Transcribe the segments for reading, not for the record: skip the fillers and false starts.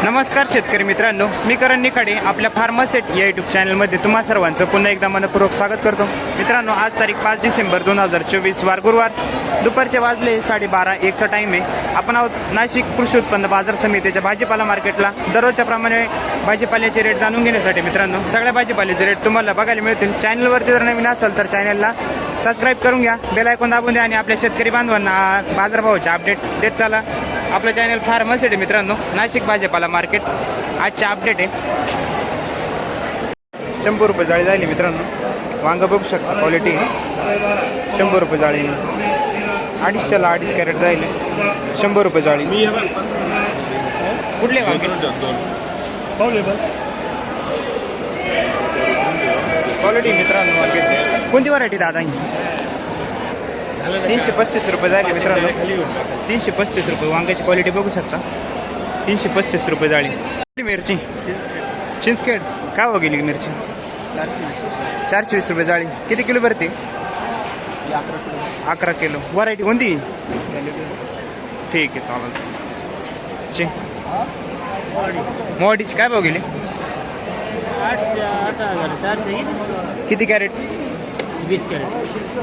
नमस्कार शेतकरी मित्रांनो, मी करण निखाडे आपल्या फार्मासेट या यूट्यूब चॅनलमध्ये तुम्हा सर्वांचं पुन्हा एकदा मनपूर्वक स्वागत करतो. मित्रांनो, आज तारीख 5 डिसेंबर 2024 वार गुरुवार, दुपारचे वाजले 12:30 चा टाईम आहे. आपण आहोत नाशिक कृषी उत्पन्न बाजार समितीच्या भाजीपाला मार्केटला. दररोजच्या प्रमाणे भाजीपाल्याचे रेट जाणून घेण्यासाठी मित्रांनो, सगळ्या भाजीपाल्याचे रेट तुम्हाला बघायला मिळतील. चॅनलवरती जर नवीन असेल तर चॅनलला सबस्क्राईब करून घ्या, बेल आयकॉन दाबून द्या आणि आपल्या शेतकरी बांधवांना बाजारभावाचे अपडेट देत चला. आपलं चॅनल फार्मासेट आहे मित्रांनो, नाशिक भाजीपाला मार्केट. आजचे अपडेट आहे 100 रुपये जाळी झाली मित्रांनो. वांग बघू शकता, क्वालिटी 100 रुपये जाळी. 250ला 2.5 कॅरेट जाईल 100 रुपये जाळी. कुठले वांगे? क्वालिटी मित्रांनो वांग्याची. कोणती व्हरायटी दादा? 335 रुपये झाली मित्रांनो. 335 रुपये वांग्याची क्वालिटी बघू शकता. 335 रुपये जाळी. मिरची चिंचखेड काय हो गेली मिरची? 420 रुपये जाळी. किती किलो भरते? 11 किलो. व्हरायटी कोणती? ठीक आहे, चालेल. मोडीची काय भाव गेली? किती कॅरेट?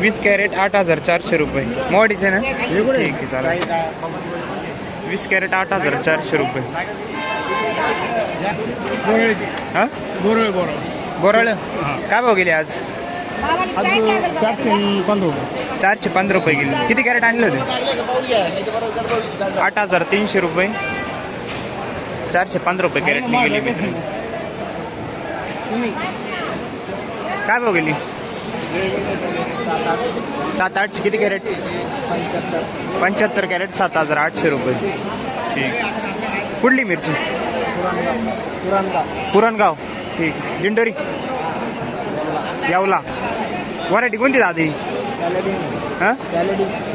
20 कॅरेट 8,400 रुपये. मोडीचे ना? ठीक आहे, चालेल. 20 कॅरेट 8,400 रुपये. हां, बोरळ काय भाव गेले आज? 415 रुपये गेले. किती कॅरेट आणले होते? 8,300 रुपये. 415 रुपये कॅरेट गेली मित्रांनो. काय भाव गेली? 700-800. किती कॅरेट? 75 कॅरेट 7,800 रुपये. ठीक. कुठली मिरची? पुरणगाव. ठीक. दिंडोरी यावला. व्हरायटी कोणती दादी? हां,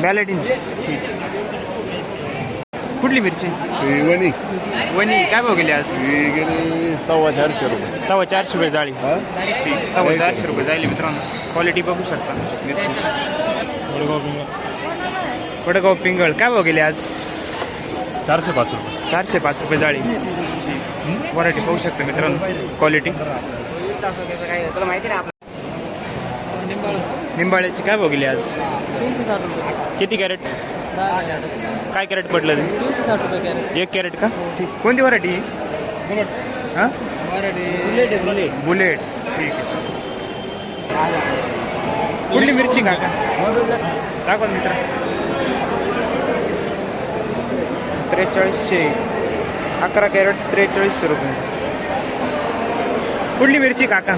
बॅलेडिन. ठीक. कुठली मिरची? वणी. वणी काय भाव गेली आज? 450 रुपये. 450 रुपये जाळी. ठीक. 450 रुपये जाईल मित्रांनो. क्वालिटी बघू शकता मिरची. वडगाव पिंगळ काय भाव गेले आज? 405 रुपये. 405 रुपये जाळी. ठीक. व्हरायटी पाहू शकता मित्रांनो, क्वालिटी. निंबाळ्याची काय भाव गेली आज? 360 रुपये. किती कॅरेट? काय कॅरेट पडलं ते? 360 रुपये कॅरेट. 1 कॅरेट का? ठीक. कोणती व्हरायटी? हां, बुलेट. ठीक आहे. कुठली मिरची काका? दाखवा मित्र. 4300. 11 कॅरेट 4300 रुपये. कुठली मिरची काका?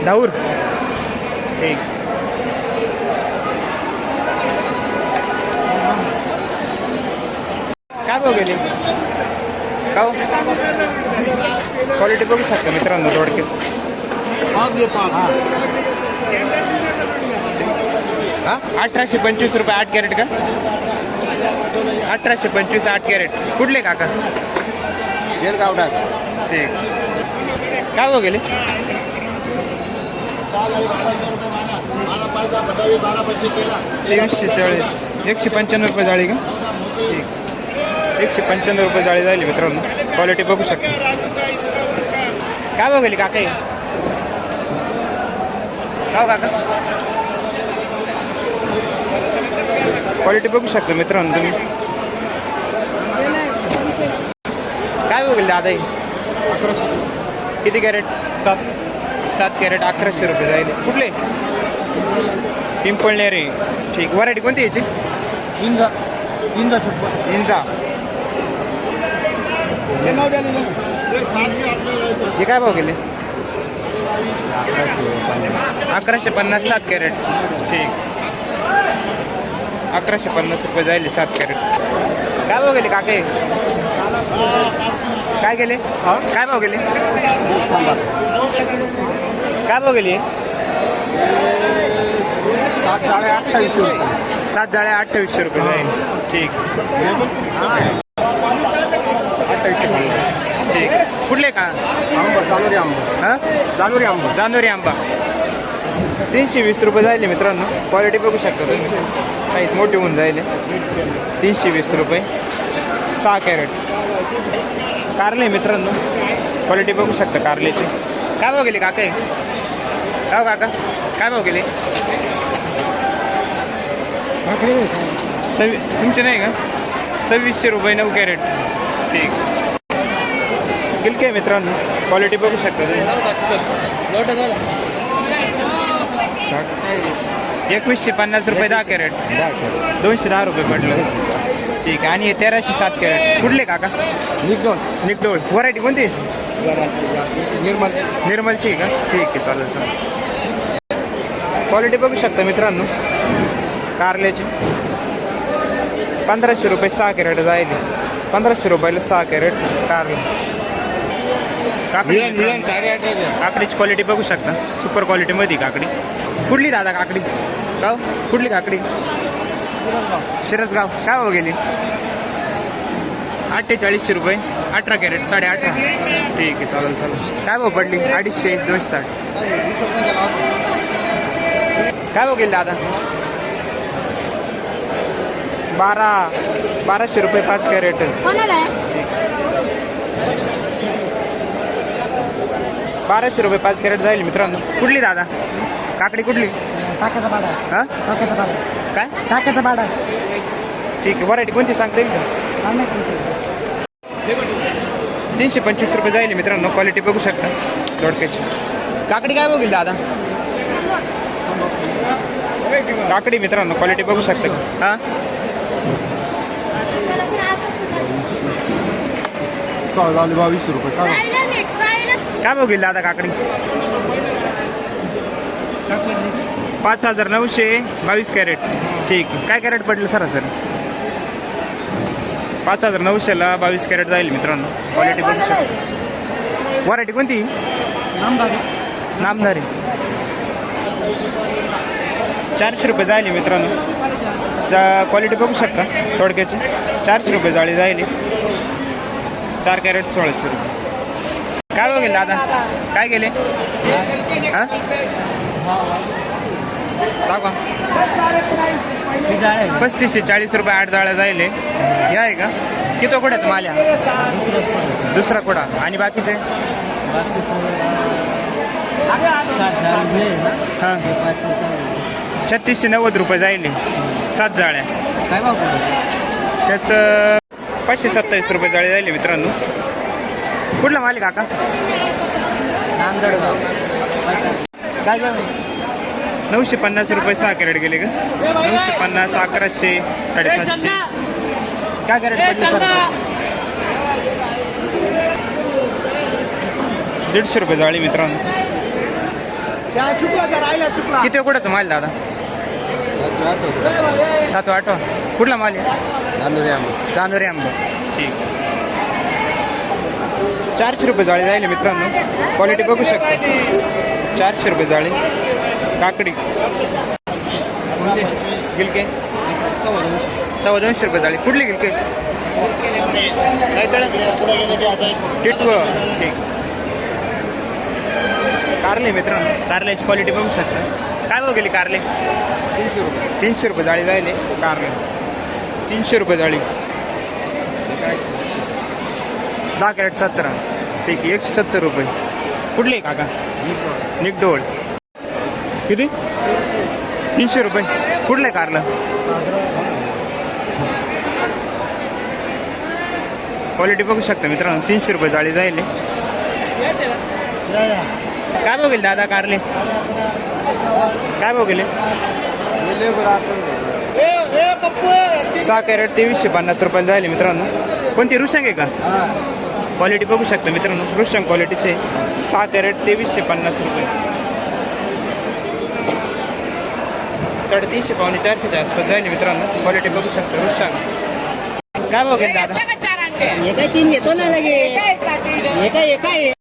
धाऊर. ठीक. काय भाव गेले? का क्वालिटी बघू शकता मित्रांनो थोडक्यात. 1825 रुपये 8 कॅरेट का? 1825 8 कॅरेट. कुठले काका? ठीक. काय भाव गेले? 340. 195 रुपये जाळी का? ठीक. 195 रुपये जाळी झाली मित्रांनो. क्वालिटी बघू शकता. काय भाव गेली काका? काय काका? क्वालिटी बघू शकता मित्रांनो तुम्ही. काय भाव गेली दादा? 1100. किती कॅरेट? 7 कॅरेट 1100 रुपये जाईल. कुठले? पिंपळनेर. ठीक. व्हरायटी कोणती याची? इंजा. इंजा. हे काय भाव गेले? 1150 7 कॅरेट. ठीक. 1150 रुपये जाईल 7 कॅरेट. काय भाव गेले काके? काय गेले? काय भाव गेले? काय भाव गेली? 7 जाळ्या 2800 रुपये जाईल. ठीक. ठीक. कुठले का? हां, जानोरी आंबा. 320 रुपये जाईल मित्रांनो. क्वालिटी बघू शकता तुम्ही, साईज मोठी होऊन जाईल. 320 रुपये 6 कॅरेट. कारले मित्रांनो, क्वालिटी बघू शकता कारल्याची. काय भाव गेले काका हे? काय हो काका, काय भाव गेले? तुमचे नाही का? 2600 रुपये 9 कॅरेट. ठीक. गिलके मित्रांनो, क्वालिटी बघू शकता तुम्ही. 2150 रुपये 10 कॅरेट. 210 रुपये पडलं. ठीक आहे. आणि 1307 कॅरेट. कुठले काका? निकडोळ. व्हरायटी कोणती? निर्मलची आहे का? ठीक आहे, चालेल चालेल. क्वालिटी बघू शकता मित्रांनो कारल्याची. 1500 रुपये 6 कॅरेट जाईल. 1500 रुपयाला 6 कॅरेट कारले. काकडीची क्वालिटी बघू शकता, सुपर क्वालिटीमध्ये काकडी. कुठली दादा काकडी? गाव कुठली काकडी? शिरसगाव. काय भाव गेली? 4800 रुपये 18 कॅरेट 18.5. ठीक आहे, चालेल चालेल. काय भाव पडली? 250 260. काय भाव गेली दादा? 1200 रुपये 5 कॅरेट. 1200 रुपये 5 कॅरेट जाईल मित्रांनो. कुठली दादा काकडी? कुठली? टाक्याचा भाडा. हां, टाक्याचा भाडा. काय? टाक्याचा भाडा. ठीक आहे. व्हरायटी कोणती सांगता येईल का? 325 रुपये जाईल मित्रांनो. क्वालिटी बघू शकता दोडक्याची. काकडी काय बघील दादा? काकडी मित्रांनो, क्वालिटी बघू शकता. हां, झाले 22 रुपये. काय बघील दादा काकडी? 5922 कॅरेट. ठीक आहे. काय कॅरेट पडलं सरासरी? 5900ला 22 कॅरेट जाईल मित्रांनो. क्वालिटी बघू शकता. व्हरायटी कोणती? नामधारी. 400 रुपये जाईल मित्रांनो. क्वालिटी बघू शकता थोडक्याची. 400 रुपये जाळी जाईल. 4 कॅरेट 1600 रुपये. काय बघेल दादा? काय गेले? हां, का 3540 रुपये 8 जाळ्या जाईल. हे आहे का? किती कुठ्याच माल आहे? दुसरा कुडा. आणि बाकीचे? हां, 3690 रुपये जाईल 7 जाळ्या. काय भाव? त्याचं 527 रुपये जाळी जाईल मित्रांनो. कुठला माल आहे काका? नांदडगाव. काय काय? 950 रुपये 6 कॅरेट गेले का? 950, 1100, 750. काय कॅरेट पडले सर? 150 रुपये जाळी मित्रांनो. किती कुठं माल दादा? 7-8. कुठला माल आहे? चांदोरी आंबा. ठीक. 400 रुपये जाळी जाईल मित्रांनो. क्वालिटी बघू शकता. 400 रुपये जाळी. काकडी गिलके 250 रुपये जाळी. कुठली गिलके? टिटव. ठीक. कारले मित्रांनो, कारल्याची क्वालिटी बघू शकता. काय भाव गेली कारले? 300 रुपये जाळी जाईल कारले. 300 रुपये जाळी. 10 कॅरेट 17. ठीक आहे, 170 रुपये. कुठली काका? निकडोळ. किती? 300 रुपये. कुठलं आहे कारलं? क्वालिटी बघू शकता मित्रांनो. 300 रुपये जाळी जाईल. काय बघेल दादा कारले? काय बघेल? 6 कॅरेट 2350 रुपयाला जाईल मित्रांनो. कोणती रुशांग आहे का? क्वालिटी बघू शकता मित्रांनो. रुशांग क्वालिटीचे 6 कॅरेट 2350 रुपये. 350 पावणे 400च्या आसपास जाईल मित्रांनो. क्वालिटी बघू शकता रुशांग. काय बघेल दादा? हे काय 3 घेतो ना लगे. हे काय